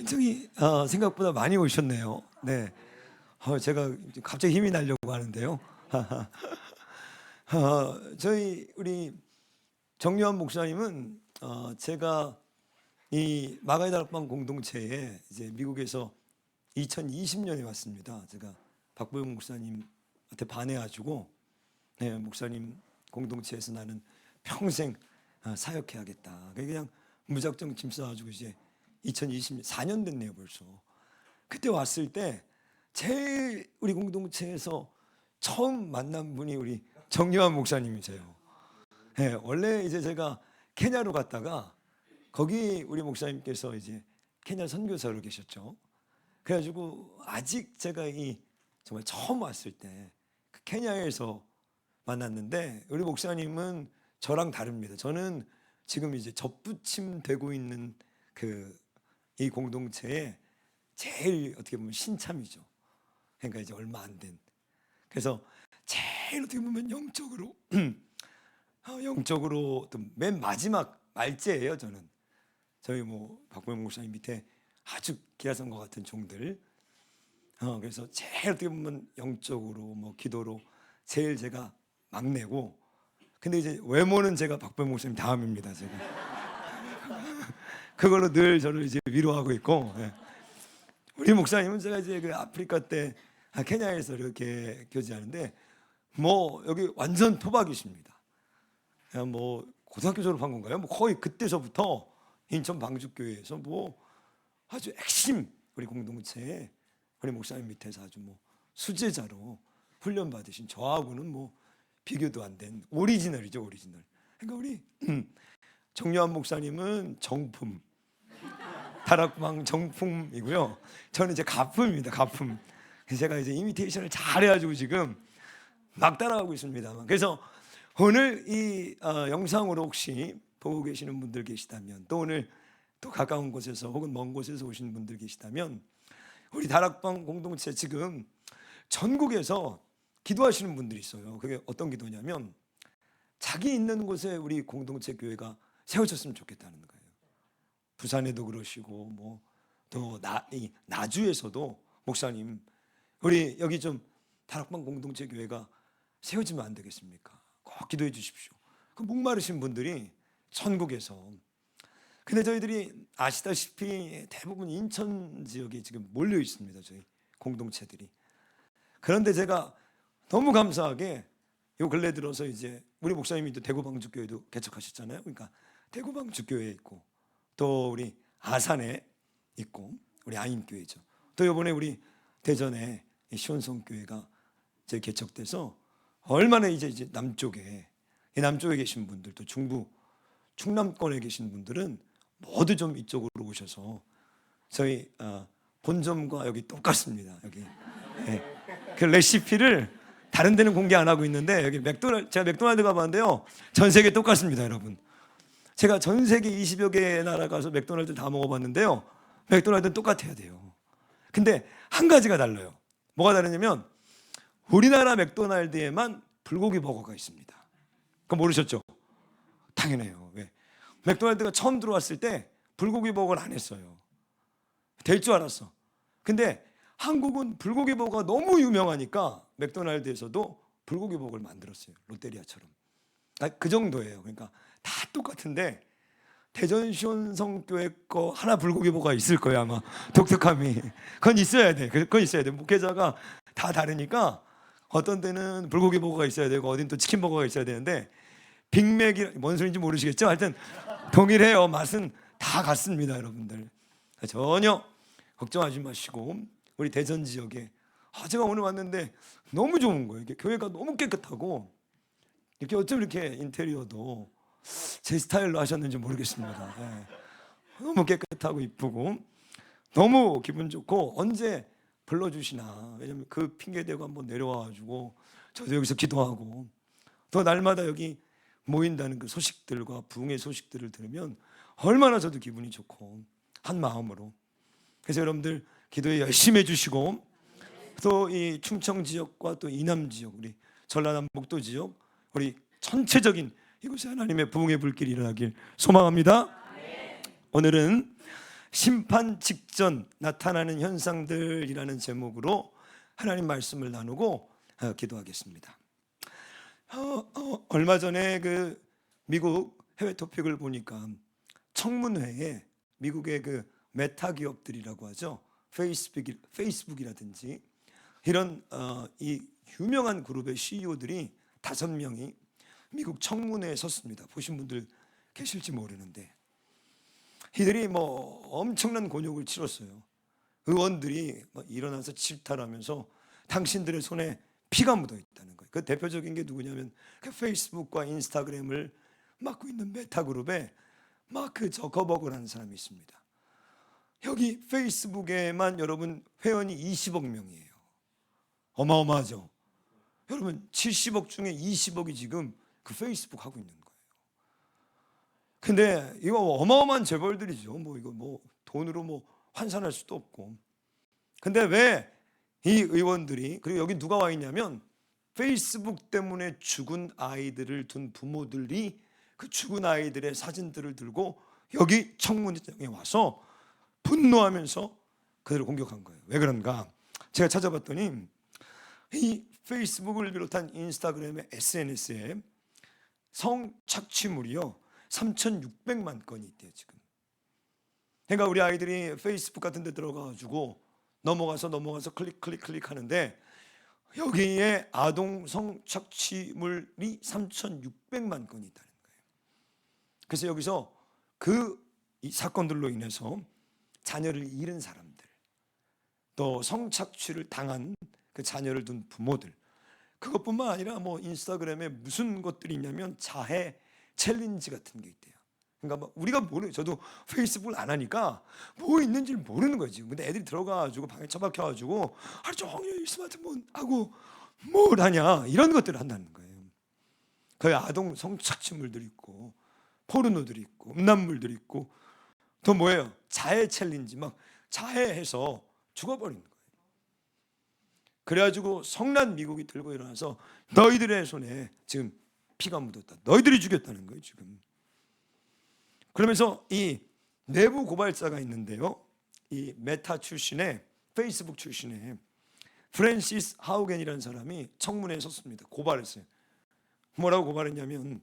굉장히 생각보다 많이 오셨네요. 네, 제가 갑자기 힘이 나려고 하는데요. 저희 우리 정요한 목사님은 제가 이 마가의 다락방 공동체에 이제 미국에서 2020년에 왔습니다. 제가 박보영 목사님한테 반해가지고 네, 목사님 공동체에서 나는 평생 사역해야겠다. 그냥 무작정 짐 싸가지고 이제 2020년 4년 됐네요 벌써. 그때 왔을 때 제일 우리 공동체에서 처음 만난 분이 우리 정요한 목사님이세요. 네, 원래 이제 제가 케냐로 갔다가 거기 우리 목사님께서 이제 케냐 선교사로 계셨죠. 그래가지고 아직 제가 이 정말 처음 왔을 때 그 케냐에서 만났는데 우리 목사님은 저랑 다릅니다. 저는 지금 이제 접붙임 되고 있는 이 공동체에 제일 어떻게 보면 신참이죠. 그러니까 이제 얼마 안 된. 그래서 제일 어떻게 보면 영적으로 맨 마지막 말째예요. 저는 저희 뭐 박보영 목사님 밑에 아주 기라성과 같은 종들. 그래서 제일 어떻게 보면 영적으로 뭐 기도로 제일 제가 막내고, 근데 이제 외모는 제가 박보영 목사님 다음입니다. 제가 그걸로 늘 저를 이제 위로하고 있고, 예. 우리 목사님은 제가 이제 그 아프리카 때 케냐에서 이렇게 교제하는데 뭐 여기 완전 토박이십니다. 뭐 고등학교 졸업한 건가요? 뭐 거의 그때서부터 인천 방주교회에서 뭐 아주 핵심 우리 공동체에 우리 목사님 밑에서 아주 뭐 수제자로 훈련 받으신 저하고는 뭐 비교도 안 된 오리지널이죠, 오리지널. 그러니까 우리 정요한 목사님은 정품, 다락방 정품이고요. 저는 이제 가품입니다, 가품. 그래서 제가 이제 이미테이션을 잘해가지고 지금 막 따라가고 있습니다. 그래서 오늘 이 영상으로 혹시 보고 계시는 분들 계시다면, 또 오늘 또 가까운 곳에서 혹은 먼 곳에서 오신 분들 계시다면, 우리 다락방 공동체 지금 전국에서 기도하시는 분들이 있어요. 그게 어떤 기도냐면 자기 있는 곳에 우리 공동체 교회가 세워졌으면 좋겠다는 거예요. 부산에도 그러시고 뭐 또 나주에서도 목사님 우리 여기 좀 다락방 공동체 교회가 세워지면 안 되겠습니까? 꼭 기도해 주십시오. 그 목마르신 분들이 전국에서. 근데 저희들이 아시다시피 대부분 인천 지역에 지금 몰려 있습니다. 저희 공동체들이. 그런데 제가 너무 감사하게 요 근래 들어서 이제 우리 목사님이 또 대구 방주교회도 개척하셨잖아요. 그러니까 대구 방주교회에 있고 또 우리 아산에 있고 우리 아인교회죠. 또 이번에 우리 대전에 시온성교회가 이제 개척돼서 얼마나 이제 남쪽에 계신 분들, 또 중부 충남권에 계신 분들은 모두 좀 이쪽으로 오셔서 저희 본점과 여기 똑같습니다. 여기 그 레시피를 다른 데는 공개 안 하고 있는데 여기 제가 맥도날드 가봤는데요, 전 세계 똑같습니다, 여러분. 제가 전 세계 20여 개 나라 가서 맥도날드 다 먹어봤는데요, 맥도날드는 똑같아야 돼요. 근데 한 가지가 달라요. 뭐가 다르냐면 우리나라 맥도날드에만 불고기 버거가 있습니다. 그거 모르셨죠? 당연해요. 왜? 맥도날드가 처음 들어왔을 때 불고기 버거를 안 했어요. 될 줄 알았어. 근데 한국은 불고기 버거가 너무 유명하니까 맥도날드에서도 불고기 버거를 만들었어요. 롯데리아처럼. 그 정도예요. 그러니까 다 똑같은데 대전 시온성교회 거 하나 불고기 버거가 있을 거예요, 아마. 독특함이. 그건 있어야 돼. 그건 있어야 돼. 목회자가 다 다르니까 어떤 데는 불고기 버거가 있어야 되고 어딘 또 치킨 버거가 있어야 되는데, 빅맥이 뭔 소리인지 모르시겠죠? 하여튼 동일해요. 맛은 다 같습니다, 여러분들. 전혀 걱정하지 마시고 우리 대전 지역에 제가 오늘 왔는데 너무 좋은 거예요. 교회가 너무 깨끗하고 이렇게 어쩜 이렇게 인테리어도 제 스타일로 하셨는지 모르겠습니다. 네. 너무 깨끗하고 이쁘고 너무 기분 좋고, 언제 불러주시나. 왜냐면 그 핑계대고 한번 내려와가지고 저도 여기서 기도하고 또 날마다 여기 모인다는 그 소식들과 부흥의 소식들을 들으면 얼마나 저도 기분이 좋고 한 마음으로. 그래서 여러분들 기도에 열심히 해주시고, 또 이 충청 지역과 또 이남 지역, 우리 전라남북도 지역, 우리 전체적인 이곳에 하나님의 부흥의 불길이 일어나길 소망합니다. 오늘은 심판 직전 나타나는 현상들이라는 제목으로 하나님 말씀을 나누고 기도하겠습니다. 얼마 전에 그 미국 해외 토픽을 보니까 청문회에 미국의 그 메타 기업들이라고 하죠. 페이스북이라든지 이런 이 유명한 그룹의 CEO들이 5명이 미국 청문회에 섰습니다. 보신 분들 계실지 모르는데 이들이 뭐 엄청난 곤욕을 치렀어요. 의원들이 일어나서 질타를 하면서 당신들의 손에 피가 묻어 있다는 거예요. 그 대표적인 게 누구냐면 그 페이스북과 인스타그램을 맡고 있는 메타그룹에 마크 저커버그라는 사람이 있습니다. 여기 페이스북에만 여러분 회원이 20억 명이에요. 어마어마하죠. 여러분 70억 중에 20억이 지금 그 페이스북 하고 있는 거예요. 근데 이거 어마어마한 재벌들이죠. 뭐 이거 뭐 돈으로 뭐 환산할 수도 없고. 근데 왜 이 의원들이, 그리고 여기 누가 와 있냐면 페이스북 때문에 죽은 아이들을 둔 부모들이 그 죽은 아이들의 사진들을 들고 여기 청문회장에 와서 분노하면서 그들을 공격한 거예요. 왜 그런가? 제가 찾아봤더니 이 페이스북을 비롯한 인스타그램의 SNS에 성착취물이요 3,600만 건이 있대요 지금. 그러니까 우리 아이들이 페이스북 같은 데 들어가가지고 넘어가서 클릭 하는데 여기에 아동 성착취물이 3,600만 건이 있다는 거예요. 그래서 여기서 이 사건들로 인해서 자녀를 잃은 사람들, 또 성착취를 당한 그 자녀를 둔 부모들, 그것뿐만 아니라 뭐 인스타그램에 무슨 것들이 있냐면 자해 챌린지 같은 게 있대요. 그러니까 우리가 모르요. 저도 페이스북을 안 하니까 뭐 있는지를 모르는 거지. 근데 애들이 들어가가지고 방에 처박혀가지고 하루 종일 스마트폰 하고 뭘 하냐 이런 것들을 한다는 거예요. 거기 아동 성착취물들이 있고 포르노들이 있고 음란물들이 있고 또 뭐예요? 자해 챌린지 막 자해해서 죽어버리는 거예요. 그래가지고 성난 미국이 들고 일어나서 너희들의 손에 지금 피가 묻었다. 너희들이 죽였다는 거예요 지금. 그러면서 이 내부 고발자가 있는데요. 이 메타 출신의 페이스북 출신의 프랜시스 하우겐이라는 사람이 청문회에 섰습니다. 고발했어요. 뭐라고 고발했냐면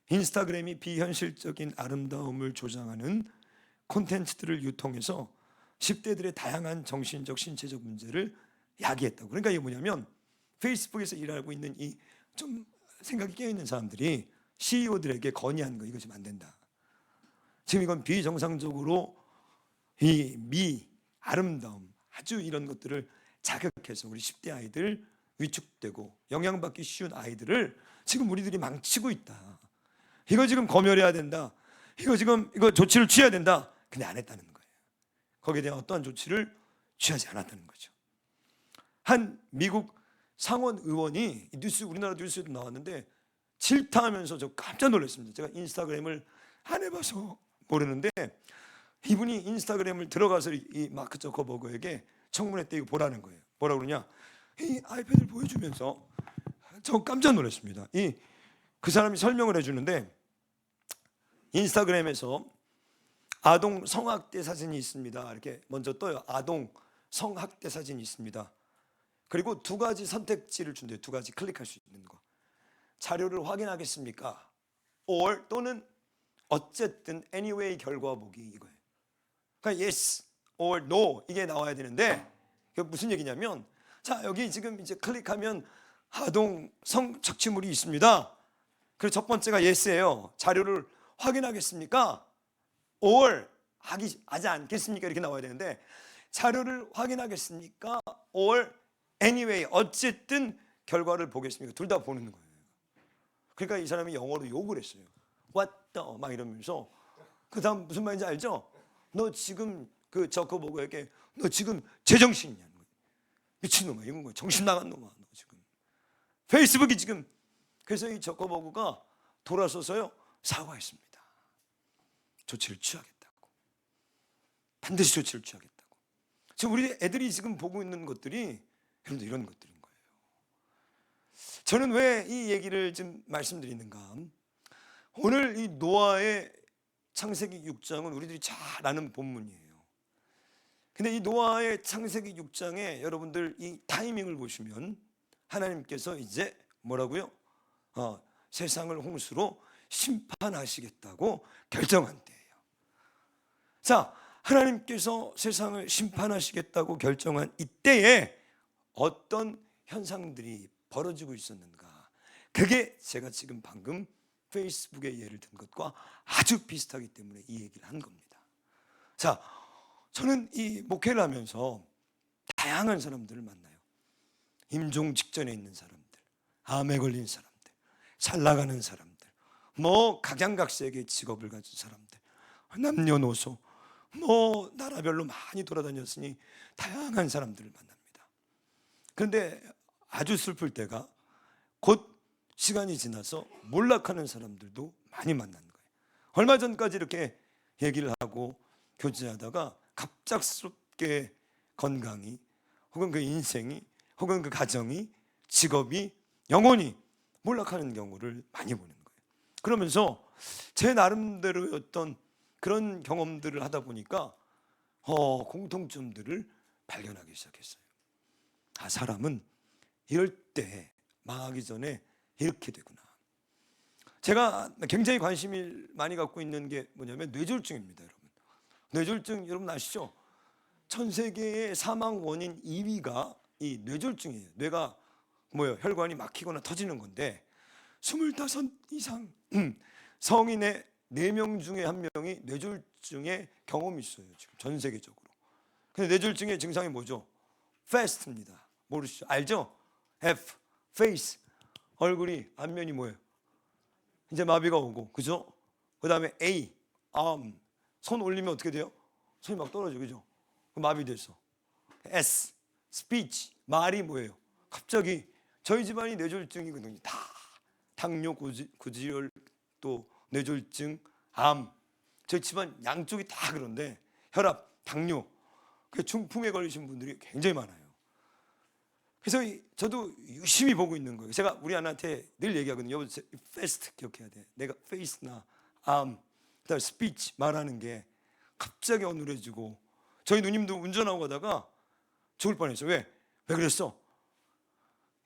인스타그램이 비현실적인 아름다움을 조장하는 콘텐츠들을 유통해서 10대들의 다양한 정신적 신체적 문제를 야기했다고. 그러니까 이게 뭐냐면 페이스북에서 일하고 있는 이 좀 생각이 깨어있는 사람들이 CEO들에게 건의한 거, 이거 좀 안 된다. 지금 이건 비정상적으로 이 아름다움 아주 이런 것들을 자극해서 우리 10대 아이들 위축되고 영향받기 쉬운 아이들을 지금 우리들이 망치고 있다. 이거 지금 검열해야 된다. 이거 조치를 취해야 된다. 근데 안 했다는 거예요. 거기에 대한 어떠한 조치를 취하지 않았다는 거죠. 한 미국 상원 의원이 우리나라 뉴스에도 나왔는데 질타하면서 저 깜짝 놀랐습니다. 제가 인스타그램을 안 해봐서 모르는데 이분이 인스타그램을 들어가서 이 마크 저커버그에게 청문회 때 이거 보라는 거예요. 뭐라 그러냐? 이 아이패드를 보여주면서 저 깜짝 놀랐습니다. 그 사람이 설명을 해주는데 인스타그램에서 아동 성학대 사진이 있습니다. 이렇게 먼저 떠요. 아동 성학대 사진이 있습니다. 그리고 2가지 선택지를 준대요. 2가지 클릭할 수 있는 거. 자료를 확인하겠습니까? or 또는 어쨌든 anyway 결과 보기 이거예요. 그러니까 yes or no 이게 나와야 되는데 이게 무슨 얘기냐면 자 여기 지금 이제 클릭하면 아동 성착취물이 있습니다. 그래서 첫 번째가 yes예요. 자료를 확인하겠습니까? or 하지 않겠습니까? 이렇게 나와야 되는데 자료를 확인하겠습니까? or anyway 어쨌든 결과를 보겠습니까? 둘 다 보는 거예요. 그러니까 이 사람이 영어로 욕을 했어요. What the 막 이러면서 그 다음 무슨 말인지 알죠? 너 지금 그 저커버그에게 너 지금 제정신이냐는 거예요. 미친놈아 이건 거야. 정신 나간 놈아 너 지금. 페이스북이 지금. 그래서 이 저커버그가 돌아서서요 사과했습니다. 조치를 취하겠다고. 반드시 조치를 취하겠다고. 지금 우리 애들이 지금 보고 있는 것들이 여러분들 이런 것들인 거예요. 저는 왜 이 얘기를 좀 말씀드리는가? 오늘 이 노아의 창세기 6장은 우리들이 잘 아는 본문이에요. 근데 이 노아의 창세기 6장에 여러분들 이 타이밍을 보시면 하나님께서 이제 뭐라고요? 세상을 홍수로 심판하시겠다고 결정한 때예요. 자, 하나님께서 세상을 심판하시겠다고 결정한 이때에 어떤 현상들이 벌어지고 있었는가? 그게 제가 지금 방금 페이스북에 예를 든 것과 아주 비슷하기 때문에 이 얘기를 한 겁니다. 자, 저는 이 목회를 하면서 다양한 사람들을 만나요. 임종 직전에 있는 사람들, 암에 걸린 사람들, 잘 나가는 사람들, 뭐 각양각색의 직업을 가진 사람들, 남녀노소, 뭐 나라별로 많이 돌아다녔으니 다양한 사람들을 만납니다. 그런데 아주 슬플 때가 곧 시간이 지나서 몰락하는 사람들도 많이 만나는 거예요. 얼마 전까지 이렇게 얘기를 하고 교제하다가 갑작스럽게 건강이 혹은 그 인생이 혹은 그 가정이 직업이 영원히 몰락하는 경우를 많이 보는 거예요. 그러면서 제 나름대로의 어떤 그런 경험들을 하다 보니까 공통점들을 발견하기 시작했어요. 아, 사람은 이럴 때 망하기 전에 이렇게 되구나. 제가 굉장히 관심을 많이 갖고 있는 게 뭐냐면 뇌졸중입니다, 여러분. 뇌졸중 여러분 아시죠? 전 세계의 사망 원인 2위가 이 뇌졸중이에요. 뇌가 뭐예요? 혈관이 막히거나 터지는 건데 25 이상 성인의 4명 중에 1명이 뇌졸중의 경험이 있어요. 지금 전 세계적으로. 근데 뇌졸중의 증상이 뭐죠? fast입니다. 모르시죠? 알죠? F, face. 얼굴이 안면이 뭐예요? 이제 마비가 오고, 그죠? 그 다음에 A, arm. 손 올리면 어떻게 돼요? 손이 막 떨어져, 그죠? 마비돼서. S, speech. 말이 뭐예요? 갑자기 저희 집안이 뇌졸중이거든요. 다 당뇨, 고지혈, 또 뇌졸중, 암. 저희 집안 양쪽이 다 그런데 혈압, 당뇨, 그 중풍에 걸리신 분들이 굉장히 많아요. 그래서 저도 유심히 보고 있는 거예요. 제가 우리 아내한테 늘 얘기하거든요. 여보, fast 기억해야 돼. 내가 face나 암, 그다음에 speech 말하는 게 갑자기 어눌해지고 저희 누님도 운전하고 가다가 죽을 뻔했어요. 왜 그랬어?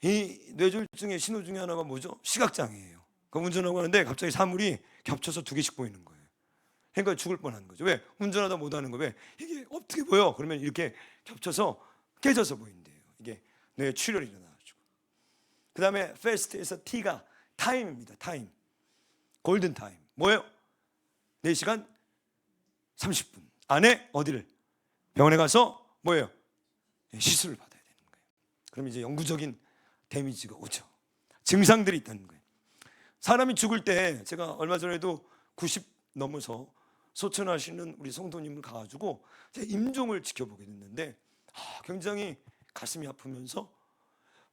이 뇌졸중의 신호 중에 하나가 뭐죠? 시각장애예요. 그 운전하고 하는데 갑자기 사물이 겹쳐서 2개씩 보이는 거예요. 그러니까 죽을 뻔한 거죠. 왜? 운전하다 못하는 거. 왜? 이게 어떻게 보여? 그러면 이렇게 겹쳐서 깨져서 보인대요. 이게 뇌 출혈이 일어나가지고. 그 다음에 fast에서 T가 타임입니다. 타임. 골든 타임. 뭐예요? 4시간 30분 안에 어디를? 병원에 가서 뭐예요? 시술을 받아야 되는 거예요. 그럼 이제 영구적인 데미지가 오죠. 증상들이 있다는 거예요. 사람이 죽을 때 제가 얼마 전에도 90 넘어서 소천하시는 우리 성도님을 가가지고 제가 임종을 지켜보게 됐는데 굉장히 가슴이 아프면서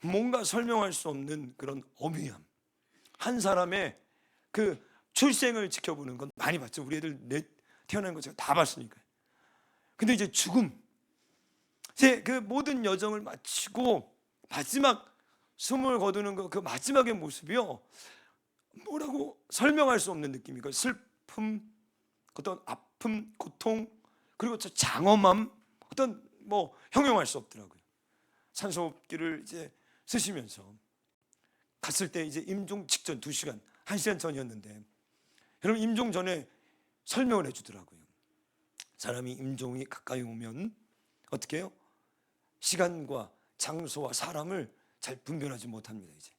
뭔가 설명할 수 없는 그런 어미함. 한 사람의 그 출생을 지켜보는 건 많이 봤죠. 우리 애들 태어난 거 제가 다 봤으니까요. 근데 이제 죽음, 이제 그 모든 여정을 마치고 마지막 숨을 거두는 그 마지막의 모습이요, 뭐라고 설명할 수 없는 느낌이고 슬픔, 어떤 아픔, 고통, 그리고 저 장엄함, 어떤 뭐 형용할 수 없더라고요. 산소호흡기를 이제 쓰시면서 갔을 때 이제 임종 직전 2시간, 1시간 전이었는데 여러분 임종 전에 설명을 해주더라고요. 사람이 임종이 가까이 오면 어떻게 해요? 시간과 장소와 사람을 잘 분별하지 못합니다. 이제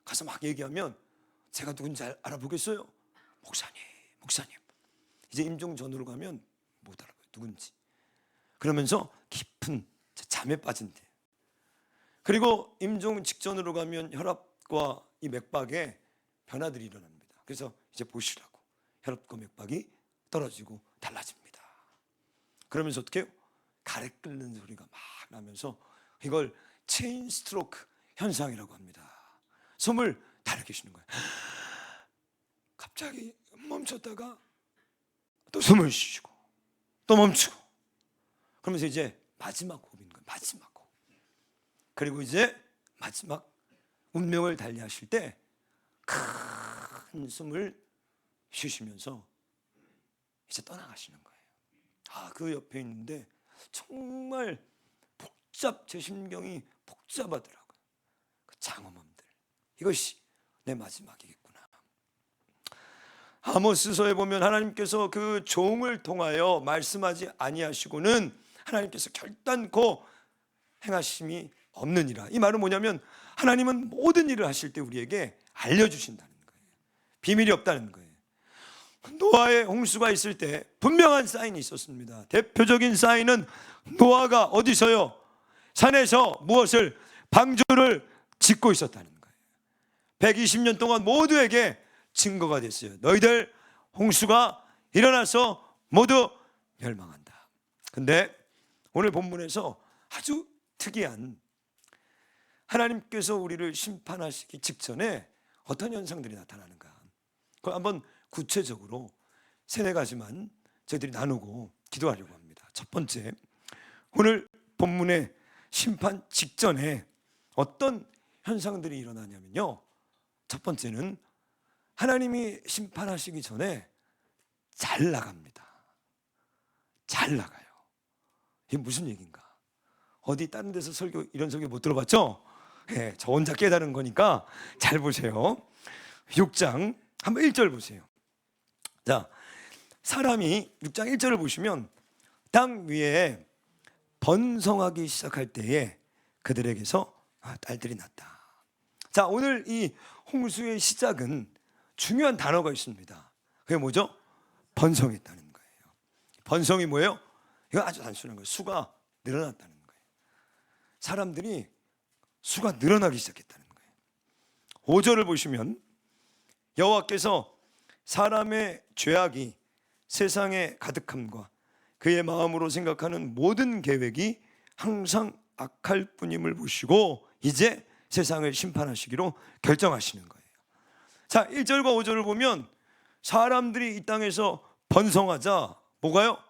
가서 막 얘기하면 제가 누군지 알아보겠어요? 목사님. 이제 임종 전으로 가면 못 알아봐요. 누군지. 그러면서 깊은 잠에 빠진대요. 그리고 임종 직전으로 가면 혈압과 이 맥박에 변화들이 일어납니다. 그래서 이제 보시라고 혈압과 맥박이 떨어지고 달라집니다. 그러면서 어떻게 해요? 가래 끓는 소리가 막 나면서 이걸 체인 스트로크 현상이라고 합니다. 숨을 다르게 쉬는 거예요. 갑자기 멈췄다가 또 숨을 쉬고 또 멈추고, 그러면서 이제 마지막 호흡인 거예요. 마지막 호흡. 그리고 이제 마지막 운명을 달리하실 때 큰 숨을 쉬시면서 이제 떠나가시는 거예요. 그 옆에 있는데 정말 제 심경이 복잡하더라고요. 그 장엄함들, 이것이 내 마지막이겠구나. 아모스서에 보면 하나님께서 그 종을 통하여 말씀하지 아니하시고는 하나님께서 결단코 행하심이 없느니라. 이 말은 뭐냐면 하나님은 모든 일을 하실 때 우리에게 알려주신다는 거예요. 비밀이 없다는 거예요. 노아의 홍수가 있을 때 분명한 사인이 있었습니다. 대표적인 사인은 노아가 어디서요? 산에서 무엇을? 방주를 짓고 있었다는 거예요. 120년 동안 모두에게 증거가 됐어요. 너희들 홍수가 일어나서 모두 멸망한다. 근데 오늘 본문에서 아주 특이한, 하나님께서 우리를 심판하시기 직전에 어떤 현상들이 나타나는가, 그걸 한번 구체적으로 3-4가지만 저희들이 나누고 기도하려고 합니다. 첫 번째, 오늘 본문의 심판 직전에 어떤 현상들이 일어나냐면요, 첫 번째는 하나님이 심판하시기 전에 잘 나갑니다. 잘 나가요. 이게 무슨 얘기인가? 어디 다른 데서 이런 설교 못 들어봤죠? 네, 저 혼자 깨달은 거니까 잘 보세요. 6장 한번 1절 보세요. 자, 사람이 6장 1절을 보시면 땅 위에 번성하기 시작할 때에 그들에게서 딸들이 났다. 자, 오늘 이 홍수의 시작은 중요한 단어가 있습니다. 그게 뭐죠? 번성했다는 거예요. 번성이 뭐예요? 이거 아주 단순한 거예요. 수가 늘어났다는 거예요. 사람들이 수가 늘어나기 시작했다는 거예요. 5절을 보시면 여호와께서 사람의 죄악이 세상에 가득함과 그의 마음으로 생각하는 모든 계획이 항상 악할 뿐임을 보시고 이제 세상을 심판하시기로 결정하시는 거예요. 자, 1절과 5절을 보면 사람들이 이 땅에서 번성하자 뭐가요?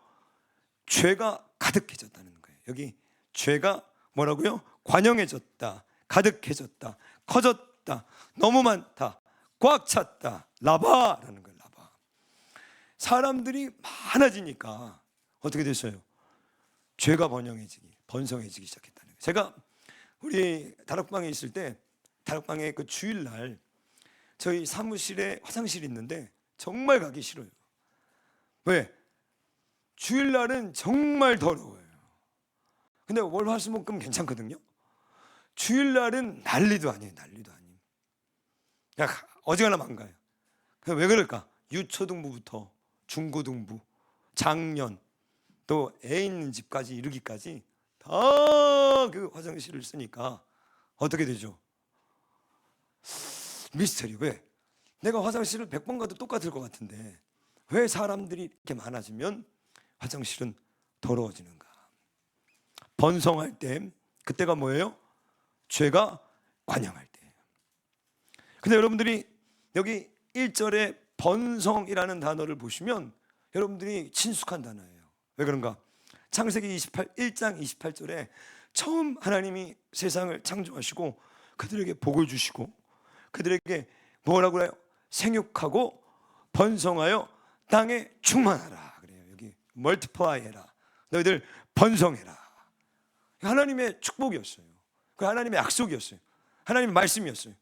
죄가 가득해졌다는 거예요. 여기 죄가 뭐라고요? 관영해졌다, 가득해졌다, 커졌다, 너무 많다, 꽉 찼다, 라바라는 거예요. 라바. 사람들이 많아지니까 어떻게 됐어요? 죄가 번성해지기 시작했다는 거예요. 제가 우리 다락방에 있을 때, 다락방에 그 주일날 저희 사무실에 화장실이 있는데 정말 가기 싫어요. 왜? 주일날은 정말 더러워요. 근데 월, 화, 수, 목, 금 괜찮거든요. 주일날은 난리도 아니에요. 난리도 아니에요. 야, 어지간하면 안 가요. 왜 그럴까? 유초등부부터 중고등부, 장년, 또 애 있는 집까지 이르기까지 다 그 화장실을 쓰니까 어떻게 되죠? 미스터리. 왜? 내가 화장실을 100번 가도 똑같을 것 같은데 왜 사람들이 이렇게 많아지면 화장실은 더러워지는가? 번성할 때 그때가 뭐예요? 죄가 관영할 때예요. 근데 여러분들이 여기 1절에 번성이라는 단어를 보시면 여러분들이 친숙한 단어예요. 왜 그런가? 창세기 1장 28절에 처음 하나님이 세상을 창조하시고 그들에게 복을 주시고 그들에게 뭐라고 해요? 생육하고 번성하여 땅에 충만하라 그래요. 여기 멀티플라이 해라, 너희들 번성해라. 하나님의 축복이었어요. 그 하나님의 약속이었어요. 하나님의 말씀이었어요.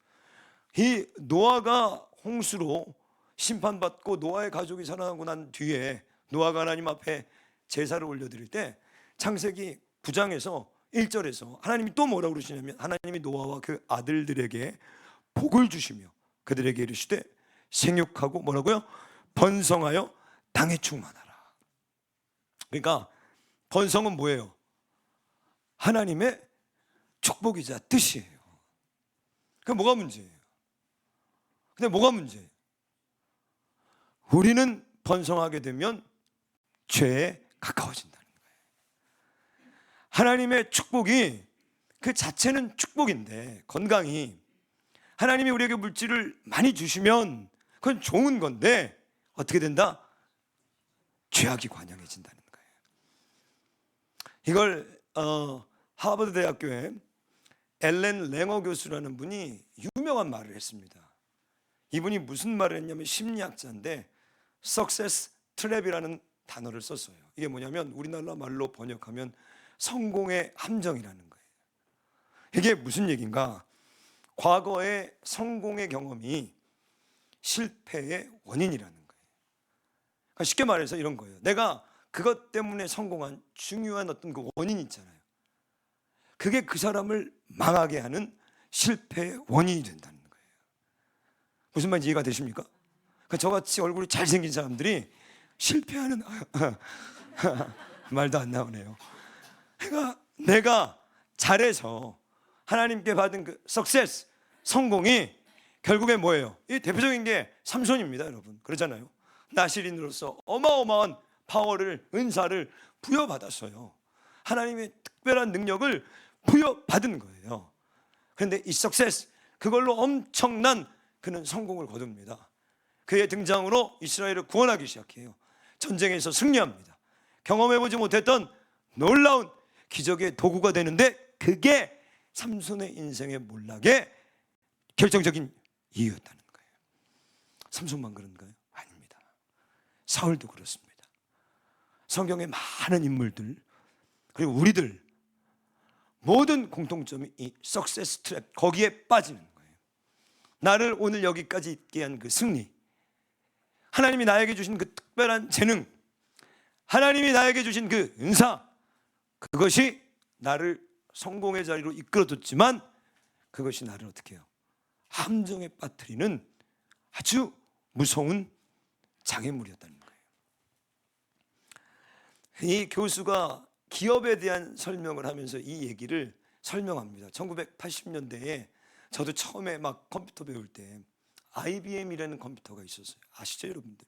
이 노아가 홍수로 심판받고 노아의 가족이 살아나고 난 뒤에 노아가 하나님 앞에 제사를 올려드릴 때 창세기 9장에서 1절에서 하나님이 또 뭐라고 그러시냐면 하나님이 노아와 그 아들들에게 복을 주시며 그들에게 이르시되 생육하고 뭐라고요? 번성하여 땅에 충만하라. 그러니까 번성은 뭐예요? 하나님의 축복이자 뜻이에요. 그럼 뭐가 문제예요? 근데 뭐가 문제예요? 우리는 번성하게 되면 죄에 가까워진다는 거예요. 하나님의 축복이 그 자체는 축복인데, 건강이 하나님이 우리에게 물질을 많이 주시면 그건 좋은 건데 어떻게 된다? 죄악이 관영해진다는 거예요. 이걸 하버드 대학교에 엘렌 랭어 교수라는 분이 유명한 말을 했습니다. 이분이 무슨 말을 했냐면 심리학자인데 Success Trap이라는 단어를 썼어요. 이게 뭐냐면 우리나라 말로 번역하면 성공의 함정이라는 거예요. 이게 무슨 얘기인가? 과거의 성공의 경험이 실패의 원인이라는 거예요. 그러니까 쉽게 말해서 이런 거예요. 내가 그것 때문에 성공한 중요한 어떤 그 원인 있잖아요. 그게 그 사람을 망하게 하는 실패의 원인이 된다는 거예요. 무슨 말인지 이해가 되십니까? 그러니까 저같이 얼굴이 잘생긴 사람들이 실패하는 말도 안 나오네요. 그러니까 내가 잘해서 하나님께 받은 그 석세스, 성공이 결국에 뭐예요? 이 대표적인 게 삼손입니다, 여러분. 그러잖아요. 나실인으로서 어마어마한 파워를, 은사를 부여받았어요. 하나님의 특별한 능력을 부여받은 거예요. 그런데 이 석세스, 그걸로 엄청난 그는 성공을 거둡니다. 그의 등장으로 이스라엘을 구원하기 시작해요. 전쟁에서 승리합니다. 경험해보지 못했던 놀라운 기적의 도구가 되는데, 그게 삼손의 인생의 몰락의 결정적인 이유였다는 거예요. 삼손만 그런가요? 아닙니다. 사울도 그렇습니다. 성경의 많은 인물들, 그리고 우리들 모든 공통점이 이 석세스 트랩, 거기에 빠지는 거예요. 나를 오늘 여기까지 있게 한 그 승리, 하나님이 나에게 주신 그 특별한 재능, 하나님이 나에게 주신 그 은사, 그것이 나를 성공의 자리로 이끌어줬지만 그것이 나를 어떻게 해요? 함정에 빠뜨리는 아주 무서운 장애물이었다는 거예요. 이 교수가 기업에 대한 설명을 하면서 이 얘기를 설명합니다. 1980년대에 저도 처음에 막 컴퓨터 배울 때 IBM이라는 컴퓨터가 있었어요. 아시죠, 여러분들?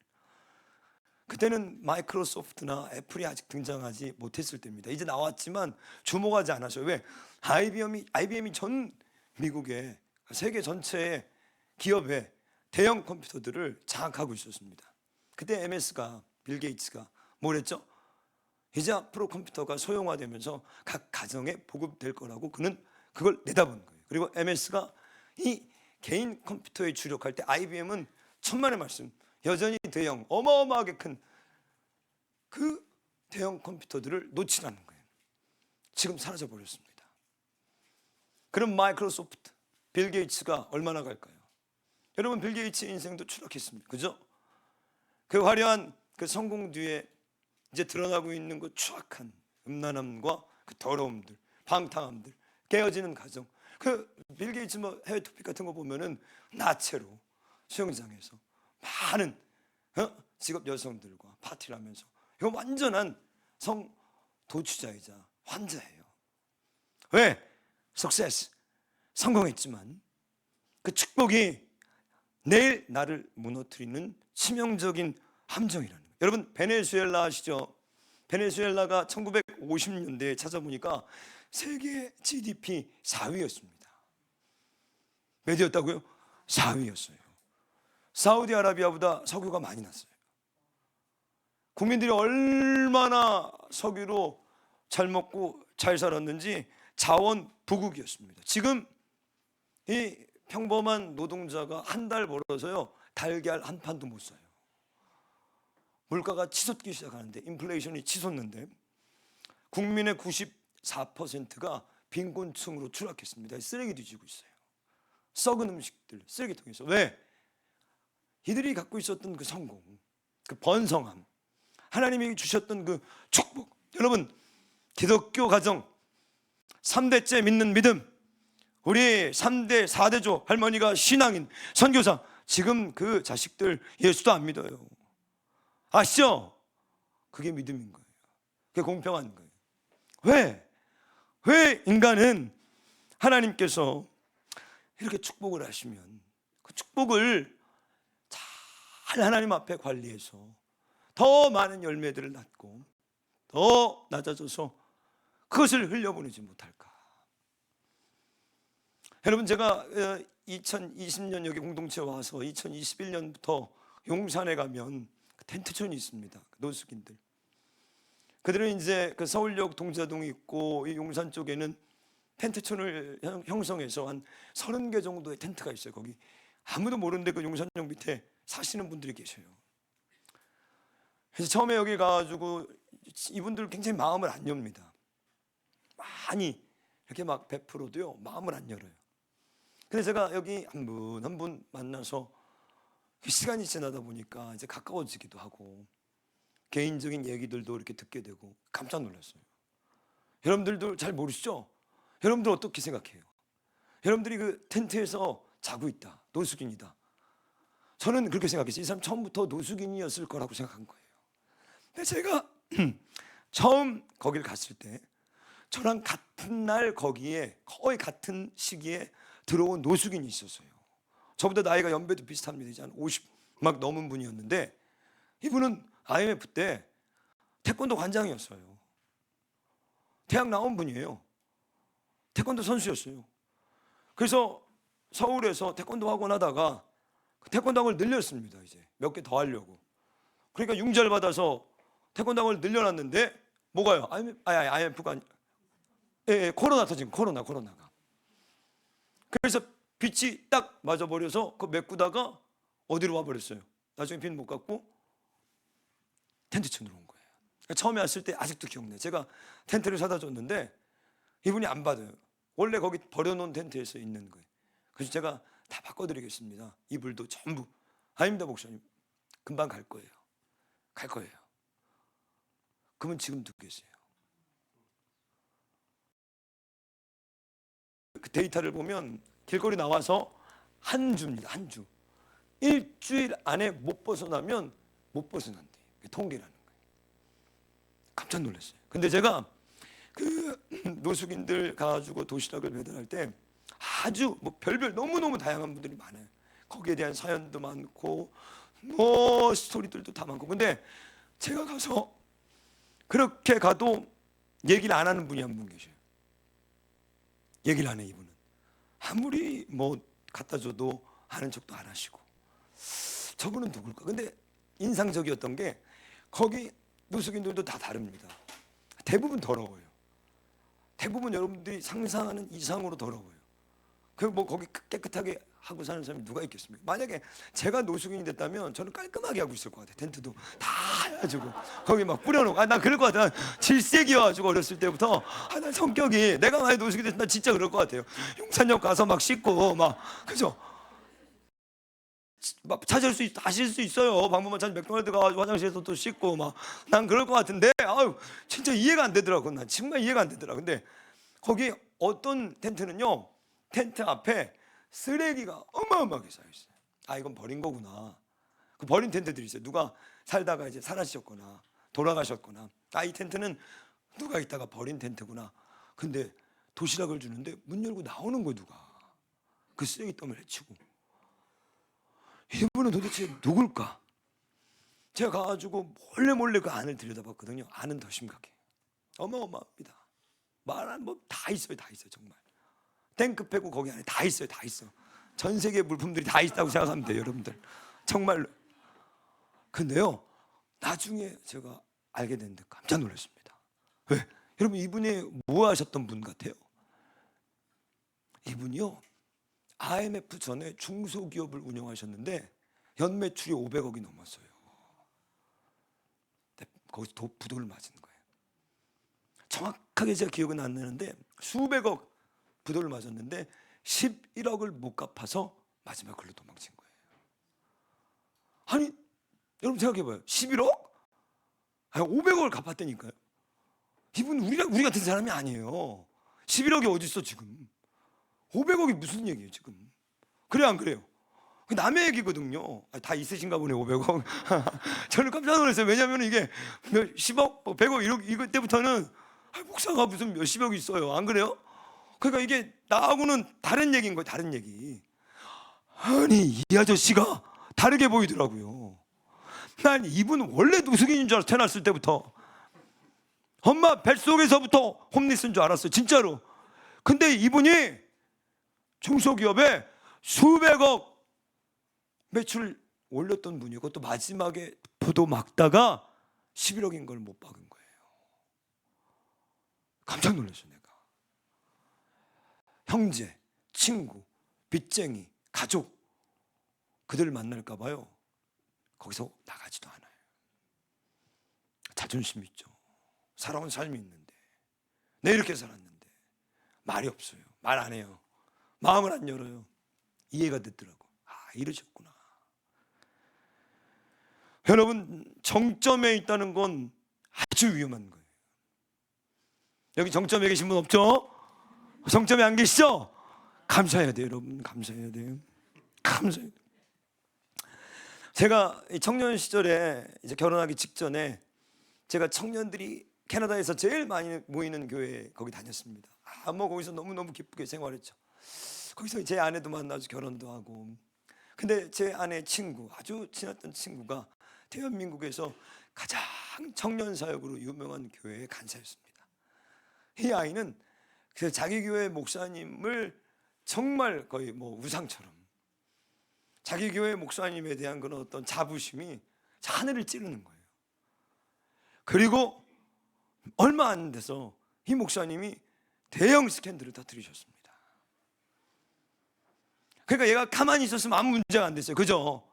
그때는 마이크로소프트나 애플이 아직 등장하지 못했을 때입니다. 이제 나왔지만 주목하지 않았어요. 왜? IBM이 전 미국의 세계 전체의 기업의 대형 컴퓨터들을 장악하고 있었습니다. 그때 MS가, 빌 게이츠가 뭘 했죠? 이제 앞으로 컴퓨터가 소형화되면서 각 가정에 보급될 거라고 그는 그걸 내다본 거예요. 그리고 MS가 이 개인 컴퓨터에 주력할 때 IBM은 천만의 말씀, 여전히 대형, 어마어마하게 큰 그 대형 컴퓨터들을 놓치라는 거예요. 지금 사라져 버렸습니다. 그럼 마이크로소프트, 빌 게이츠가 얼마나 갈까요? 여러분, 빌 게이츠의 인생도 추락했습니다. 그죠? 그 화려한 그 성공 뒤에 이제 드러나고 있는 그 추악한 음란함과 그 더러움들, 방탕함들, 깨어지는 가정. 그 빌 게이츠 뭐 해외 토픽 같은 거 보면은 나체로 수영장에서 많은 직업 여성들과 파티를 하면서, 이거 완전한 성 도취자이자 환자예요. 왜? 석세스, 성공했지만 그 축복이 내일 나를 무너뜨리는 치명적인 함정이라는 거예요. 여러분, 베네수엘라 아시죠? 베네수엘라가 1950년대에 찾아보니까 세계 GDP 4위였습니다. 몇이었다고요? 4위였어요. 사우디아라비아보다 석유가 많이 났어요. 국민들이 얼마나 석유로 잘 먹고 잘 살았는지 자원 부국이었습니다. 지금 이 평범한 노동자가 한 달 벌어서요, 달걀 한 판도 못 사요. 물가가 치솟기 시작하는데, 인플레이션이 치솟는데 국민의 94%가 빈곤층으로 추락했습니다. 쓰레기 뒤지고 있어요. 썩은 음식들 쓰레기통에서. 왜? 이들이 갖고 있었던 그 성공, 그 번성함, 하나님이 주셨던 그 축복. 여러분, 기독교 가정 3대째 믿는 믿음, 우리 3대 4대조 할머니가 신앙인, 선교사, 지금 그 자식들 예수도 안 믿어요. 아시죠? 그게 믿음인 거예요. 그게 공평한 거예요. 왜 인간은 하나님께서 이렇게 축복을 하시면 그 축복을 잘 하나님 앞에 관리해서 더 많은 열매들을 낳고 더 낮아져서 그것을 흘려보내지 못할까? 여러분, 제가 2020년 여기 공동체에 와서 2021년부터 용산에 가면 텐트촌이 있습니다. 노숙인들. 그들은 이제 그 서울역 동자동이 있고 이 용산 쪽에는 텐트촌을 형성해서 한 30개 정도의 텐트가 있어요. 거기 아무도 모르는데 그 용산역 밑에 사시는 분들이 계셔요. 그래서 처음에 여기 가가지고 이분들 굉장히 마음을 안 엽니다. 많이 이렇게 막 베풀어도요 마음을 안 열어요. 그래서 제가 여기 한 분 한 분 만나서 시간이 지나다 보니까 이제 가까워지기도 하고 개인적인 얘기들도 이렇게 듣게 되고 깜짝 놀랐어요. 여러분들도 잘 모르시죠? 여러분들 어떻게 생각해요? 여러분들이 그 텐트에서 자고 있다, 노숙인이다. 저는 그렇게 생각했어요. 이 사람 처음부터 노숙인이었을 거라고 생각한 거예요. 근데 제가 처음 거길 갔을 때 저랑 같은 날 거기에 거의 같은 시기에 들어온 노숙인이 있었어요. 저보다 나이가 연배도 비슷합니다. 이제 한 50 막 넘은 분이었는데 이분은 IMF 때 태권도 관장이었어요. 대학 나온 분이에요. 태권도 선수였어요. 그래서 서울에서 태권도 학원 하다가 태권도 학원을 늘렸습니다. 이제 몇 개 더 하려고. 그러니까 융자를 받아서 태권도 학원을 늘려놨는데 뭐가요? IMF가 코로나 터진 코로나가. 그래서 빛이 딱 맞아버려서 그 메꾸다가 어디로 와버렸어요. 나중에 빛 못 갖고 텐트 층으로 온 거예요. 처음에 왔을 때 아직도 기억나요. 제가 텐트를 사다 줬는데 이분이 안 받아요. 원래 거기 버려놓은 텐트에서 있는 거예요. 그래서 제가 다 바꿔드리겠습니다. 이불도 전부. 아닙니다 목사님. 금방 갈 거예요. 갈 거예요. 그러면 지금 누구 계세요? 그 데이터를 보면 길거리 나와서 한 주입니다. 한 주. 일주일 안에 못 벗어나면 못 벗어난대요. 통계라는 거예요. 깜짝 놀랐어요. 근데 제가 그 노숙인들 가지고 도시락을 배달할 때 아주 뭐 별별 너무너무 다양한 분들이 많아요. 거기에 대한 사연도 많고 뭐 스토리들도 다 많고. 근데 제가 가서 그렇게 가도 얘기를 안 하는 분이 한 분 계셔요. 얘기를 안 해. 이분은 아무리 뭐 갖다 줘도 아는 척도 안 하시고. 저분은 누굴까? 근데 인상적이었던 게 거기 노숙인들도 다 다릅니다. 대부분 더러워요. 대부분 여러분들이 상상하는 이상으로 더러워요. 그 뭐 거기 깨끗하게 하고 사는 사람이 누가 있겠습니까? 만약에 제가 노숙인이 됐다면 저는 깔끔하게 하고 있을 것 같아요. 텐트도 다 해가지고 거기 막 뿌려놓고. 나 그럴 것 같아. 질색이어가지고 어렸을 때부터 난 성격이 내가 만약에 노숙인이 됐으면 난 진짜 그럴 것 같아요. 용산역 가서 막 씻고 막 그죠? 막 찾을 수 하실 수 있어요. 방법만 찾으면 맥도날드 가가지고 화장실에서 또 씻고 막 난 그럴 것 같은데 아유 진짜 이해가 안 되더라고. 난 정말 이해가 안 되더라. 근데 거기 어떤 텐트는요, 텐트 앞에 쓰레기가 어마어마하게 쌓여 있어요. 아 이건 버린 거구나. 그 버린 텐트들이 있어요. 누가 살다가 이제 사라지셨거나 돌아가셨거나. 아 이 텐트는 누가 있다가 버린 텐트구나. 근데 도시락을 주는데 문 열고 나오는 거야 누가. 그 쓰레기 더미를 해치고. 이분은 도대체 누굴까? 제가 가가지고 몰래 그 안을 들여다봤거든요. 안은 더 심각해. 어마어마합니다. 말한 뭐 다 있어요. 다 있어요. 정말. 탱크 빼고 거기 안에 다 있어요. 다 있어. 전 세계 물품들이 다 있다고 생각하면 돼요. 여러분들. 정말로. 근데요. 나중에 제가 알게 됐는데 깜짝 놀랐습니다. 왜? 여러분 이분이 뭐 하셨던 분 같아요? 이분이요. IMF 전에 중소기업을 운영하셨는데 연매출이 500억이 넘었어요. 거기서 부도를 맞은 거예요. 정확하게 제가 기억은 안 나는데 수백억 부도를 맞았는데 11억을 못 갚아서 마지막 글로 도망친 거예요. 아니 여러분 생각해봐요. 11억? 아니 500억을 갚았다니까요. 이분 우리 같은 사람이 아니에요. 11억이 어디 있어 지금. 500억이 무슨 얘기예요 지금. 그래 안 그래요? 남의 얘기거든요. 다 있으신가 보네 500억. 저는 깜짝 놀랐어요. 왜냐하면 이게 10억, 100억 이럴 때부터는 목사가 무슨 몇십억이 있어요. 안 그래요? 그러니까 이게 나하고는 다른 얘기인 거예요. 다른 얘기. 아니 이 아저씨가 다르게 보이더라고요. 난 이분 원래 노숙인인 줄 알았어. 태어났을 때부터. 엄마 뱃속에서부터 홈리스인 줄 알았어요. 진짜로. 근데 이분이 중소기업에 수백억 매출 올렸던 분이고 또 마지막에 부도 막다가 11억인 걸 못 박은 거예요. 깜짝 놀랐어 내가. 형제, 친구, 빚쟁이, 가족 그들을 만날까 봐요. 거기서 나가지도 않아요. 자존심 있죠. 살아온 삶이 있는데, 내 이렇게 살았는데 말이 없어요. 말 안 해요. 마음을 안 열어요. 이해가 됐더라고. 아, 이러셨구나. 여러분, 정점에 있다는 건 아주 위험한 거예요. 여기 정점에 계신 분 없죠? 정점에 안 계시죠? 감사해야 돼요, 여러분. 감사해야 돼요. 감사해야 돼요. 제가 청년 시절에 이제 결혼하기 직전에 제가 청년들이 캐나다에서 제일 많이 모이는 교회 거기 다녔습니다. 뭐 거기서 너무너무 기쁘게 생활했죠. 거기서 제 아내도 만나서 결혼도 하고. 근데 제 아내 친구, 아주 친했던 친구가 대한민국에서 가장 청년 사역으로 유명한 교회의 간사였습니다. 이 아이는 그 자기 교회 목사님을 정말 거의 뭐 우상처럼, 자기 교회 목사님에 대한 그런 어떤 자부심이 하늘을 찌르는 거예요. 그리고 얼마 안 돼서 이 목사님이 대형 스캔들을 터뜨리셨습니다. 그러니까 얘가 가만히 있었으면 아무 문제가 안 됐어요. 그죠?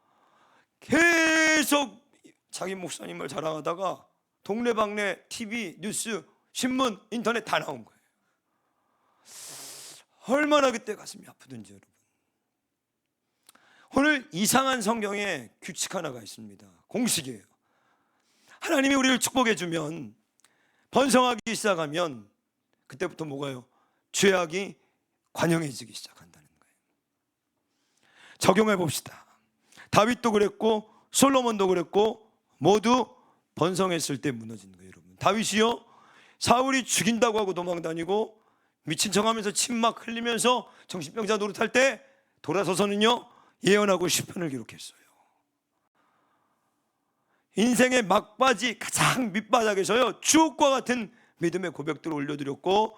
계속 자기 목사님을 자랑하다가 동네방네 TV, 뉴스, 신문, 인터넷 다 나온 거예요. 얼마나 그때 가슴이 아프던지 여러분. 오늘 이상한 성경에 규칙 하나가 있습니다. 공식이에요. 하나님이 우리를 축복해 주면, 번성하기 시작하면 그때부터 뭐가요? 죄악이 관영해지기 시작한다는 거예요. 적용해 봅시다. 다윗도 그랬고 솔로몬도 그랬고 모두 번성했을 때 무너진 거예요. 여러분, 다윗이요, 사울이 죽인다고 하고 도망다니고 미친 척하면서 침막 흘리면서 정신병자 노릇할 때 돌아서서는요 예언하고 시편을 기록했어요. 인생의 막바지 가장 밑바닥에서요 주옥과 같은 믿음의 고백들을 올려드렸고,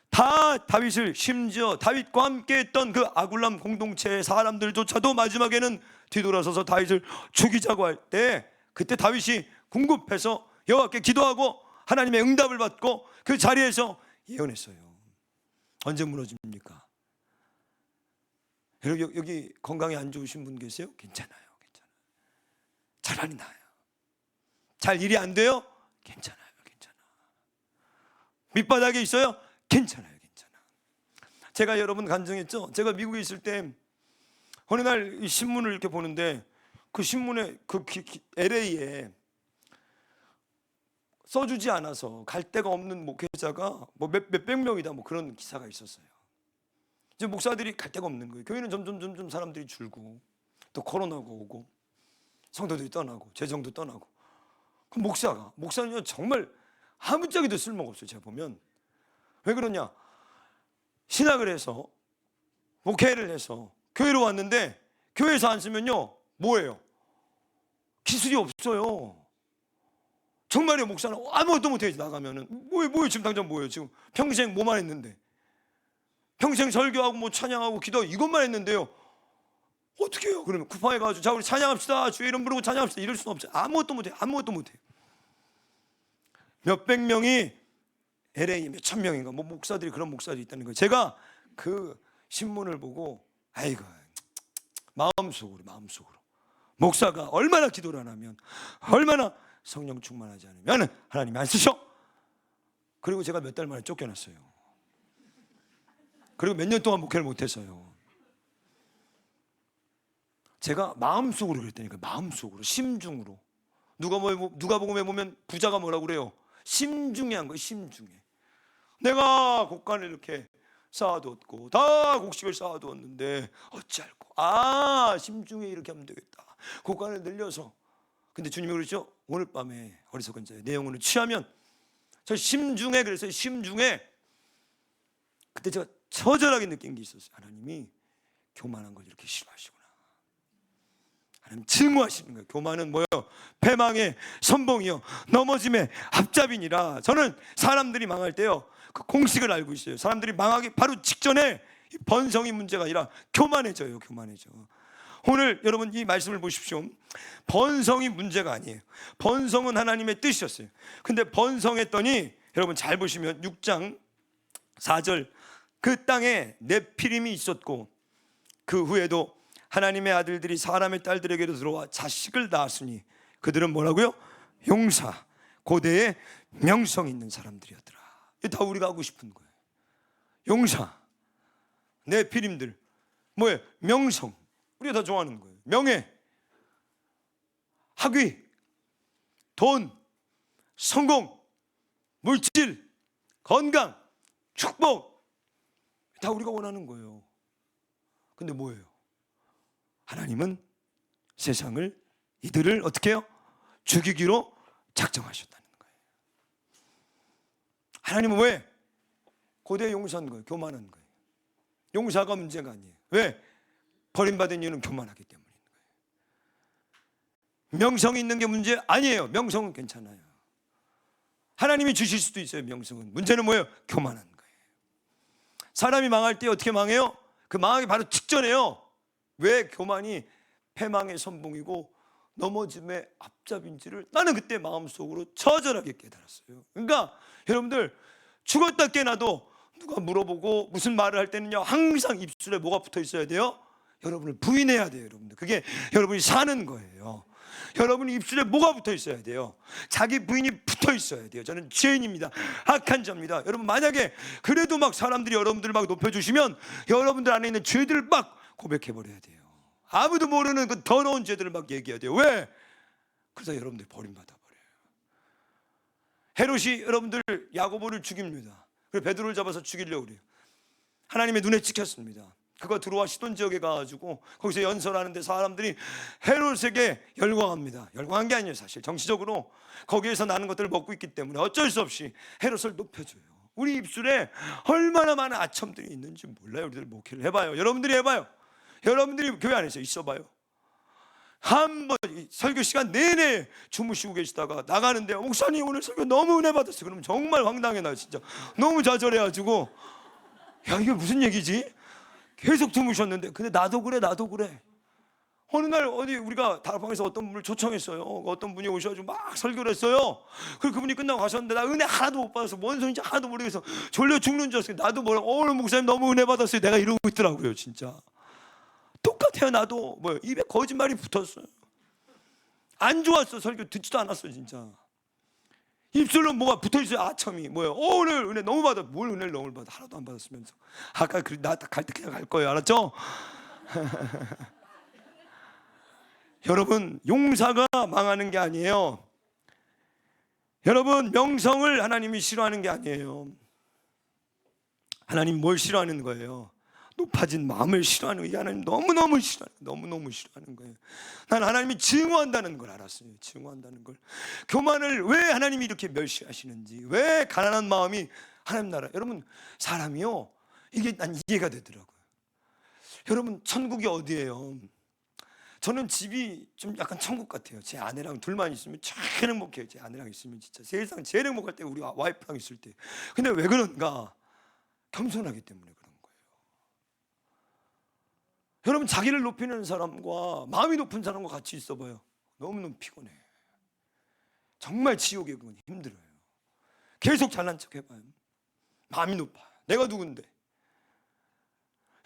다 다윗을, 심지어 다윗과 함께 했던 그 아굴람 공동체의 사람들조차도 마지막에는 뒤돌아서서 다윗을 죽이자고 할 때, 그때 다윗이 궁급해서 여호와께 기도하고 하나님의 응답을 받고 그 자리에서 예언했어요. 언제 무너집니까? 여기 건강이 안 좋으신 분 계세요? 괜찮아요. 차라리 나아요. 잘 일이 안 돼요? 괜찮아요. 밑바닥에 있어요? 괜찮아요. 제가 여러분 간증했죠? 제가 미국에 있을 때 어느 날 이 신문을 이렇게 보는데, 그 신문에 그 LA에 써주지 않아서 갈 데가 없는 목회자가 뭐 몇백 명이다, 뭐 그런 기사가 있었어요. 이제 목사들이 갈 데가 없는 거예요. 교회는 점점 사람들이 줄고, 또 코로나가 오고 성도들이 떠나고 재정도 떠나고. 그 목사는 정말 아무짝에도 쓸모가 없어요. 제가 보면. 왜 그러냐? 신학을 해서 목회를 해서 교회로 왔는데, 교회에서 안 쓰면요 뭐예요? 기술이 없어요. 정말요. 목사는 아무것도 못해. 나가면은 뭐예요? 지금 당장 뭐예요? 지금 평생 뭐만 했는데, 평생 설교하고 뭐 찬양하고 기도하고 이것만 했는데요, 어떻게 해요? 그러면 쿠팡에 가서 자 우리 찬양합시다, 주의 이름 부르고 찬양합시다, 이럴 수는 없죠. 아무것도 못해. 몇백 명이 LA 몇천 명인가 뭐 목사들이, 그런 목사들이 있다는 거예요. 제가 그 신문을 보고 아이고, 마음속으로 목사가 얼마나 기도를 안 하면, 얼마나 성령 충만하지 않으면 하나님이 안 쓰셔. 그리고 제가 몇 달 만에 쫓겨났어요. 그리고 몇 년 동안 목회를 못했어요. 제가 마음속으로 그랬다니까. 마음속으로, 심중으로. 누가복음에 보면 부자가 뭐라고 그래요? 심중에 한 거예요. 심중에. 내가 곡간을 이렇게 쌓아두었고 다 곡식을 쌓아두었는데 어찌할꼬. 심중에 이렇게 하면 되겠다. 곡간을 늘려서. 근데 주님이 그러죠? 오늘 밤에 어리석은 자여 내 영혼을 취하면. 저 심중에, 그래서 심중에 그때 제가 처절하게 느낀 게 있었어요. 하나님이 교만한 걸 이렇게 싫어하시구나. 하나님 증오하시는 거예요. 교만은 뭐예요? 패망의 선봉이요, 넘어짐의 앞잡이니라. 저는 사람들이 망할 때요 그 공식을 알고 있어요. 사람들이 망하기 바로 직전에 번성이 문제가 아니라 교만해져요. 오늘 여러분 이 말씀을 보십시오. 번성이 문제가 아니에요. 번성은 하나님의 뜻이었어요. 근데 번성했더니 여러분 잘 보시면 6장 4절, 그 땅에 네피림이 있었고 그 후에도 하나님의 아들들이 사람의 딸들에게도 들어와 자식을 낳았으니 그들은 뭐라고요? 용사, 고대에 명성 있는 사람들이었더라. 이게 다 우리가 하고 싶은 거예요. 용사, 내 피림들, 뭐예요? 명성, 우리가 다 좋아하는 거예요. 명예, 학위, 돈, 성공, 물질, 건강, 축복, 다 우리가 원하는 거예요. 근데 뭐예요? 하나님은 세상을, 이들을 어떻게 해요? 죽이기로 작정하셨다는 거예요. 하나님은 왜? 고대 용사인 거예요. 교만한 거예요. 용사가 문제가 아니에요. 왜? 버림받은 이유는 교만하기 때문인 거예요. 명성이 있는 게 문제 아니에요. 명성은 괜찮아요. 하나님이 주실 수도 있어요. 명성은. 문제는 뭐예요? 교만한 거예요. 사람이 망할 때 어떻게 망해요? 그 망하기 바로 직전에요. 왜 교만이 패망의 선봉이고 넘어짐의 앞잡인지를 나는 그때 마음속으로 처절하게 깨달았어요. 그러니까 여러분들, 죽었다 깨나도 누가 물어보고 무슨 말을 할 때는요, 항상 입술에 뭐가 붙어 있어야 돼요? 여러분을 부인해야 돼요. 여러분들, 그게 여러분이 사는 거예요. 여러분이 입술에 뭐가 붙어 있어야 돼요? 자기 부인이 붙어 있어야 돼요. 저는 죄인입니다, 악한 자입니다. 여러분, 만약에 그래도 막 사람들이 여러분들을 막 높여주시면 여러분들 안에 있는 죄들을 막 고백해버려야 돼요. 아무도 모르는 그 더러운 죄들을 막 얘기해야 돼요. 왜? 그래서 여러분들 버림받아 버려요. 헤롯이 여러분들 야고보를 죽입니다. 그래서 베드로를 잡아서 죽이려고 그래요. 하나님의 눈에 찍혔습니다. 그거 들어와 시돈 지역에 가가지고 거기서 연설하는데 사람들이 헤롯에게 열광합니다. 열광한 게 아니에요. 사실 정치적으로 거기에서 나는 것들을 먹고 있기 때문에 어쩔 수 없이 헤롯을 높여줘요. 우리 입술에 얼마나 많은 아첨들이 있는지 몰라요. 우리들 목회를 해봐요. 여러분들이 해봐요. 여러분들이 교회 안에서 있어봐요. 한번 설교 시간 내내 주무시고 계시다가 나가는데, 목사님 오늘 설교 너무 은혜 받았어요. 그러면 정말 황당해. 나 진짜 너무 좌절해가지고, 야, 이게 무슨 얘기지? 계속 주무셨는데. 근데 나도 그래. 어느 날 어디 우리가 다락방에서 어떤 분을 초청했어요. 어떤 분이 오셔가지고 막 설교를 했어요. 그리고 그분이 끝나고 가셨는데 나 은혜 하나도 못 받아서 뭔 소리인지 하나도 모르겠어. 졸려 죽는 줄 알았어요. 나도 오늘 목사님 너무 은혜 받았어요. 내가 이러고 있더라고요. 진짜 똑같아요. 나도 입에 거짓말이 붙었어요. 안 좋았어. 설교 듣지도 않았어. 진짜 입술로 뭐가 붙어있어요. 아첨이 뭐예요? 오늘 은혜 너무 받아. 뭘 은혜를 너무 받아? 하나도 안 받았으면서. 아까 나 갈 때 그냥 갈 거예요. 알았죠? 여러분, 용사가 망하는 게 아니에요. 여러분, 명성을 하나님이 싫어하는 게 아니에요. 하나님 뭘 싫어하는 거예요? 높아진 마음을 싫어하는 거예요. 하나님 너무너무 싫어하는 거예요. 난 하나님이 증오한다는 걸 알았어요. 증오한다는 걸. 교만을 왜 하나님이 이렇게 멸시하시는지, 왜 가난한 마음이 하나님 나라. 여러분, 사람이요, 이게 난 이해가 되더라고요. 여러분, 천국이 어디예요? 저는 집이 좀 약간 천국 같아요. 제 아내랑 둘만 있으면 제일 행복해요. 제 아내랑 있으면 진짜 세상 제일 행복할 때 우리 와이프랑 있을 때. 근데 왜 그런가? 겸손하기 때문에 그런 거예요. 여러분, 자기를 높이는 사람과 마음이 높은 사람과 같이 있어봐요. 너무너무 피곤해. 정말 지옥에 그건 힘들어요. 계속 잘난 척 해봐요. 마음이 높아. 내가 누군데?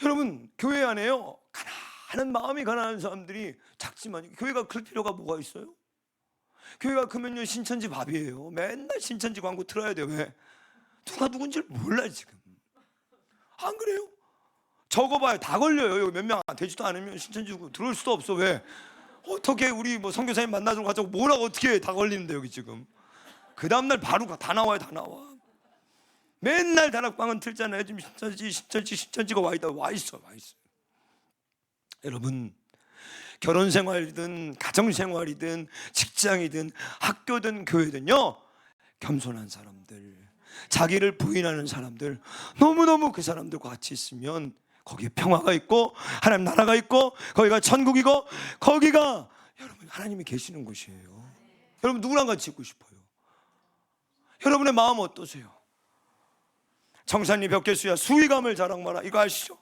여러분, 교회 안에요, 가난한 마음이 가난한 사람들이 작지만 교회가 클 필요가 뭐가 있어요? 교회가 크면요, 신천지 밥이에요. 맨날 신천지 광고 틀어야 돼요. 왜? 누가 누군지를 몰라요. 지금 안 그래요? 적어봐요. 다 걸려요. 몇 명 되지도 않으면 신천지 들어올 수도 없어. 왜? 어떻게 우리 선교사님 만나러 가자고 뭐라고 어떻게 해. 다 걸리는데 여기 지금. 그 다음날 바로 다 나와요. 다 나와. 맨날 다락방은 틀잖아요. 지금 신천지가 와 있어. 여러분, 결혼 생활이든 가정 생활이든 직장이든 학교든 교회든요, 겸손한 사람들, 자기를 부인하는 사람들, 너무너무 그 사람들과 같이 있으면 거기에 평화가 있고 하나님 나라가 있고 거기가 천국이고 거기가 여러분 하나님이 계시는 곳이에요. 여러분, 누구랑 같이 있고 싶어요? 여러분의 마음 어떠세요? 청산리 벽계수야 수위감을 자랑 마라. 이거 아시죠?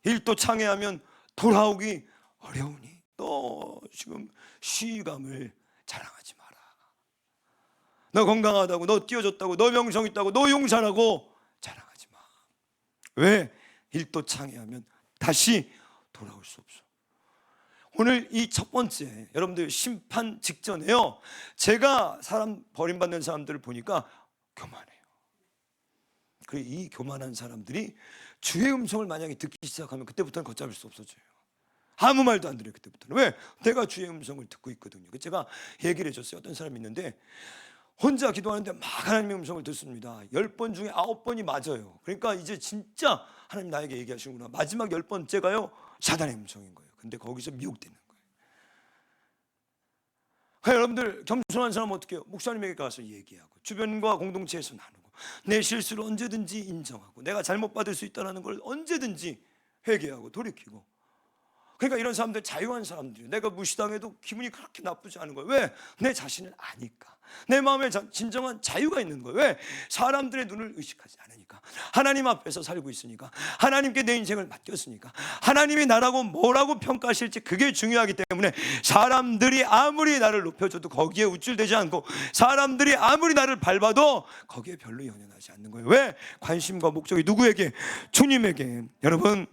일도 창회하면 돌아오기 어려우니 너 지금 시감을 자랑하지 마라. 너 건강하다고, 너 뛰어졌다고, 너 명성 있다고, 너 용사라고 자랑하지 마. 왜? 일도 창회하면 다시 돌아올 수 없어. 오늘 이 첫 번째, 여러분들 심판 직전에요, 제가 사람 버림받는 사람들을 보니까 교만해요. 그리고 이 교만한 사람들이 주의 음성을 만약에 듣기 시작하면 그때부터는 걷잡을 수 없어져요. 아무 말도 안 들어요. 그때부터는. 왜? 내가 주의 음성을 듣고 있거든요. 제가 얘기를 해줬어요. 어떤 사람이 있는데 혼자 기도하는데 막 하나님의 음성을 듣습니다. 10번 중에 9번이 맞아요. 그러니까 이제 진짜 하나님 나에게 얘기하시는구나. 마지막 10번째가요 사단의 음성인 거예요. 근데 거기서 미혹되는 거예요. 그러니까 여러분들 겸손한 사람은 어떻게 해요? 목사님에게 가서 얘기하고 주변과 공동체에서 나누고 내 실수를 언제든지 인정하고 내가 잘못 받을 수 있다는 걸 언제든지 회개하고 돌이키고. 그러니까 이런 사람들 자유한 사람들이에요. 내가 무시당해도 기분이 그렇게 나쁘지 않은 거예요. 왜? 내 자신을 아니까. 내 마음에 진정한 자유가 있는 거예요. 왜? 사람들의 눈을 의식하지 않으니까. 하나님 앞에서 살고 있으니까. 하나님께 내 인생을 맡겼으니까. 하나님이 나라고 뭐라고 평가하실지 그게 중요하기 때문에 사람들이 아무리 나를 높여줘도 거기에 우쭐대지 않고 사람들이 아무리 나를 밟아도 거기에 별로 연연하지 않는 거예요. 왜? 관심과 목적이 누구에게? 주님에게. 여러분,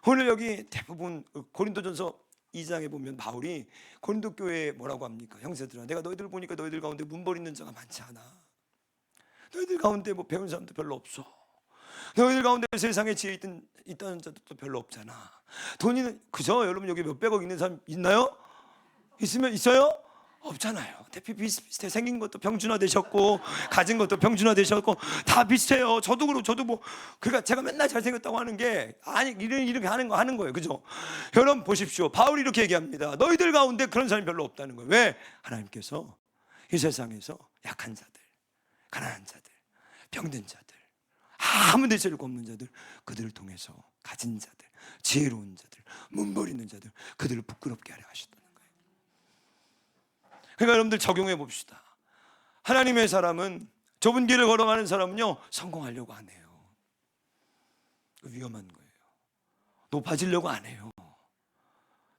오늘 여기 대부분 고린도전서 2장에 보면 바울이 고린도 교회에 뭐라고 합니까? 형제들아, 내가 너희들 보니까 너희들 가운데 문벌 있는 자가 많지 않아. 너희들 가운데 뭐 배운 사람도 별로 없어. 너희들 가운데 세상에 지혜 있다는 자도 별로 없잖아. 돈이 그죠? 여러분 여기 몇백억 있는 사람 있나요? 있어요? 없잖아요. 대피 비슷비슷해. 생긴 것도 평준화 되셨고 가진 것도 평준화 되셨고 다 비슷해요. 저도 그렇고 저도 뭐 그러니까 제가 맨날 잘생겼다고 하는 게 아니 이렇게 하는 거예요. 그죠? 여러분 보십시오. 바울이 이렇게 얘기합니다. 너희들 가운데 그런 사람이 별로 없다는 거예요. 왜? 하나님께서 이 세상에서 약한 자들, 가난한 자들, 병든 자들, 아무 대체력 없는 자들, 그들을 통해서 가진 자들, 지혜로운 자들, 문벌 있는 자들, 그들을 부끄럽게 하려 하셨다. 그러니까 여러분들 적용해 봅시다. 하나님의 사람은, 좁은 길을 걸어가는 사람은요 성공하려고 안 해요. 위험한 거예요. 높아지려고 안 해요.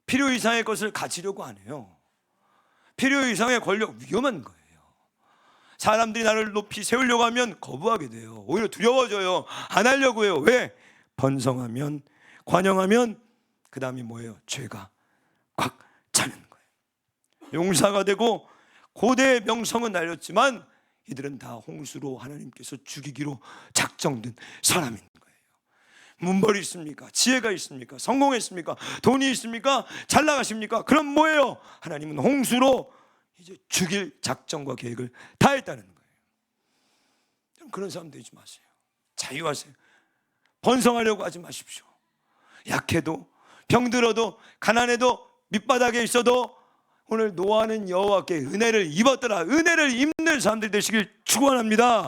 필요 이상의 것을 가지려고 안 해요. 필요 이상의 권력, 위험한 거예요. 사람들이 나를 높이 세우려고 하면 거부하게 돼요. 오히려 두려워져요. 안 하려고 해요. 왜? 번성하면, 관영하면 그 다음이 뭐예요? 죄가 꽉 차는 거예요. 용사가 되고 고대의 명성은 날렸지만 이들은 다 홍수로 하나님께서 죽이기로 작정된 사람인 거예요. 문벌이 있습니까? 지혜가 있습니까? 성공했습니까? 돈이 있습니까? 잘 나가십니까? 그럼 뭐예요? 하나님은 홍수로 이제 죽일 작정과 계획을 다 했다는 거예요. 그런 사람 되지 마세요. 자유하세요. 번성하려고 하지 마십시오. 약해도, 병들어도, 가난해도, 밑바닥에 있어도 오늘 노아는 여호와께 은혜를 입었더라. 은혜를 입는 사람들이 되시길 축원합니다.